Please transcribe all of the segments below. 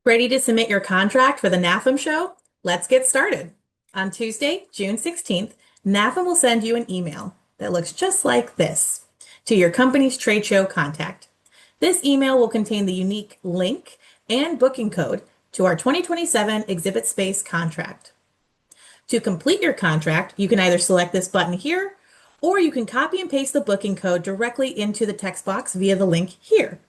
Ready to submit your contract for the NAFEM show? Let's get started. On Tuesday, June 16th, NAFEM will send you an email that looks just like this to your company's trade show contact. This email will contain the unique link and booking code to our 2027 exhibit space contract. To complete your contract, you can either select this button here, or you can copy and paste the booking code directly into the text box via the link here.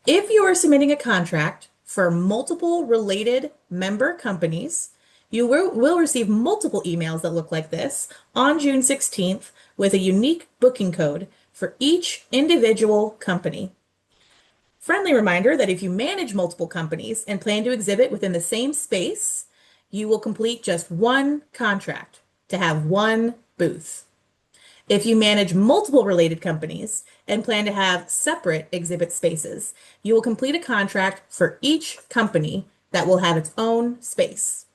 If you are submitting a contract for multiple related member companies, you will receive multiple emails that look like this on June 16th with a unique booking code for each individual company. Friendly reminder that if you manage multiple companies and plan to exhibit within the same space, you will complete just one contract to have one booth. If you manage multiple related companies and plan to have separate exhibit spaces, you will complete a contract for each company that will have its own space.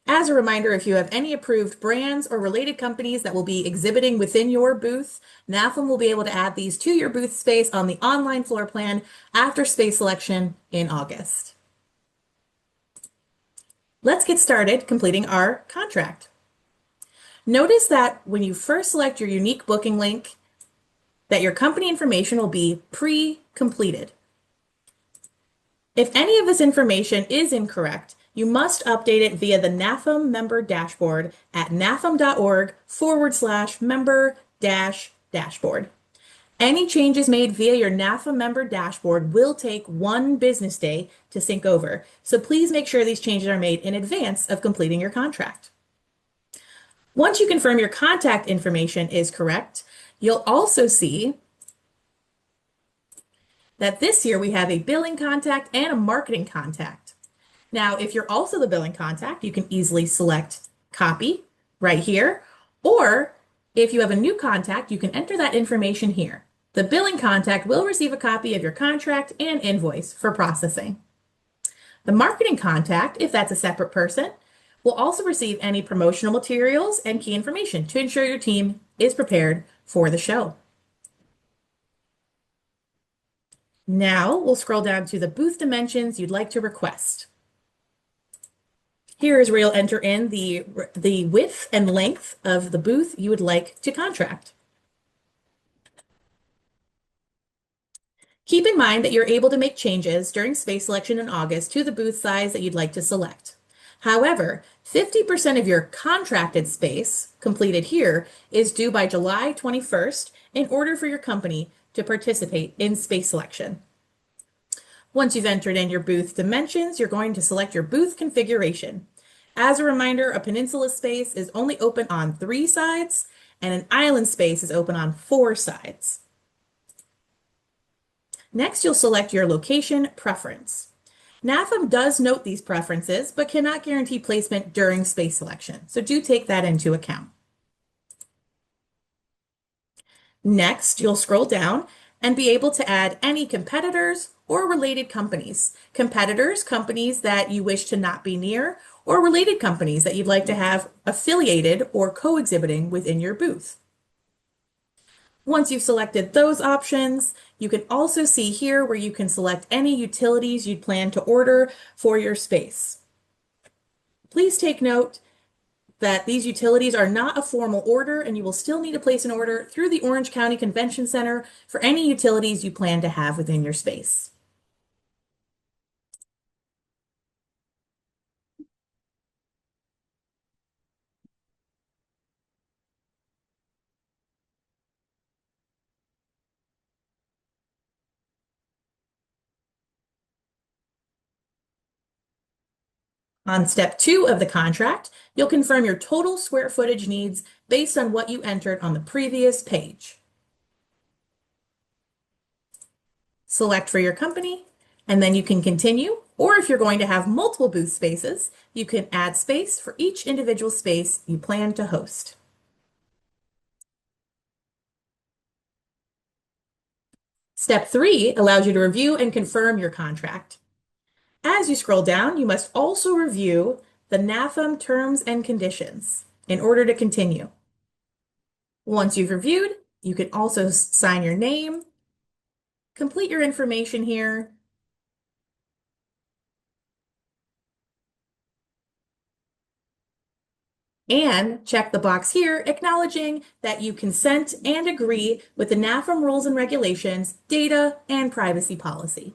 As a reminder, if you have any approved brands or related companies that will be exhibiting within your booth, NAFEM will be able to add these to your booth space on the online floor plan after space selection in August. Let's get started completing our contract. Notice that when you first select your unique booking link, that your company information will be pre-completed. If any of this information is incorrect, you must update it via the NAFEM member dashboard at nafem.org/member-dashboard. Any changes made via your NAFEM member dashboard will take 1 business day to sync over, so please make sure these changes are made in advance of completing your contract. Once you confirm your contact information is correct, you'll also see that this year we have a billing contact and a marketing contact. Now, if you're also the billing contact, you can easily select copy right here, or if you have a new contact, you can enter that information here. The billing contact will receive a copy of your contract and invoice for processing. The marketing contact, if that's a separate person, will also receive any promotional materials and key information to ensure your team is prepared for the show. Now we'll scroll down to the booth dimensions you'd like to request. Here is where you'll enter in the width and length of the booth you would like to contract. Keep in mind that you're able to make changes during space selection in August to the booth size that you'd like to select. However, 50% of your contracted space, completed here, is due by July 21st in order for your company to participate in space selection. Once you've entered in your booth dimensions, you're going to select your booth configuration. As a reminder, a peninsula space is only open on 3 sides, and an island space is open on 4 sides. Next, you'll select your location preference. NAFEM does note these preferences, but cannot guarantee placement during space selection, so do take that into account. Next, you'll scroll down and be able to add any competitors or related companies. Competitors, companies that you wish to not be near, or related companies that you'd like to have affiliated or co-exhibiting within your booth. Once you've selected those options, you can also see here where you can select any utilities you'd plan to order for your space. Please take note that these utilities are not a formal order, and you will still need to place an order through the Orange County Convention Center for any utilities you plan to have within your space. On step 2 of the contract, you'll confirm your total square footage needs based on what you entered on the previous page. Select for your company, and then you can continue, or if you're going to have multiple booth spaces, you can add space for each individual space you plan to host. Step 3 allows you to review and confirm your contract. As you scroll down, you must also review the NAFEM terms and conditions in order to continue. Once you've reviewed, you can also sign your name, complete your information here, And check the box here acknowledging that you consent and agree with the NAFEM rules and regulations, data, and privacy policy.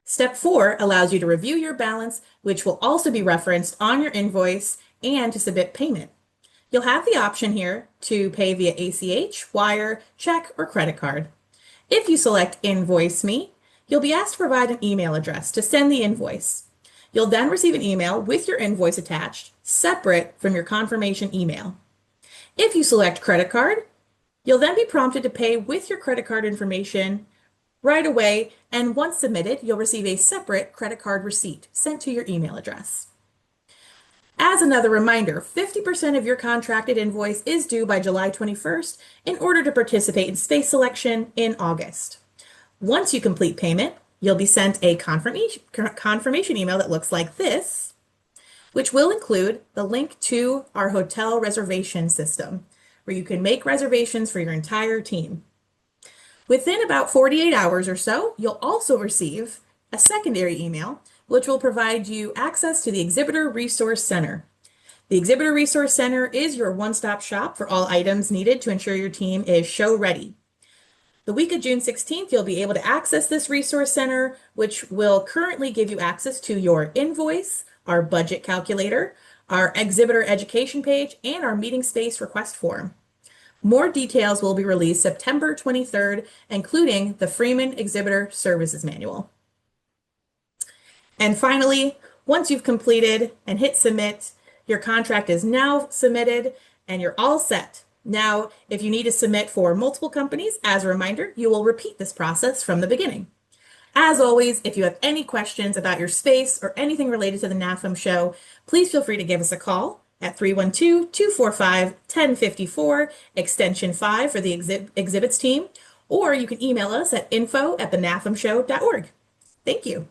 Step 4 allows you to review your balance, which will also be referenced on your invoice, and to submit payment. You'll have the option here to pay via ACH, wire, check, or credit card. If you select Invoice Me, you'll be asked to provide an email address to send the invoice. You'll then receive an email with your invoice attached, separate from your confirmation email. If you select credit card, you'll then be prompted to pay with your credit card information right away, and once submitted, you'll receive a separate credit card receipt sent to your email address. As another reminder, 50% of your contracted invoice is due by July 21st in order to participate in space selection in August. Once you complete payment, you'll be sent a confirmation email that looks like this, which will include the link to our hotel reservation system, where you can make reservations for your entire team. Within about 48 hours or so, you'll also receive a secondary email, which will provide you access to the Exhibitor Resource Center. The Exhibitor Resource Center is your one-stop shop for all items needed to ensure your team is show ready. The week of June 16th, you'll be able to access this resource center, which will currently give you access to your invoice, our budget calculator, our exhibitor education page, and our meeting space request form. More details will be released September 23rd, including the Freeman Exhibitor Services Manual. And finally, once you've completed and hit submit, your contract is now submitted and you're all set. Now, if you need to submit for multiple companies, as a reminder, you will repeat this process from the beginning. As always, if you have any questions about your space or anything related to the NAFEM show, please feel free to give us a call at 312-245-1054, extension 5 for the exhibits team, or you can email us at info@thenafemshow.org. Thank you.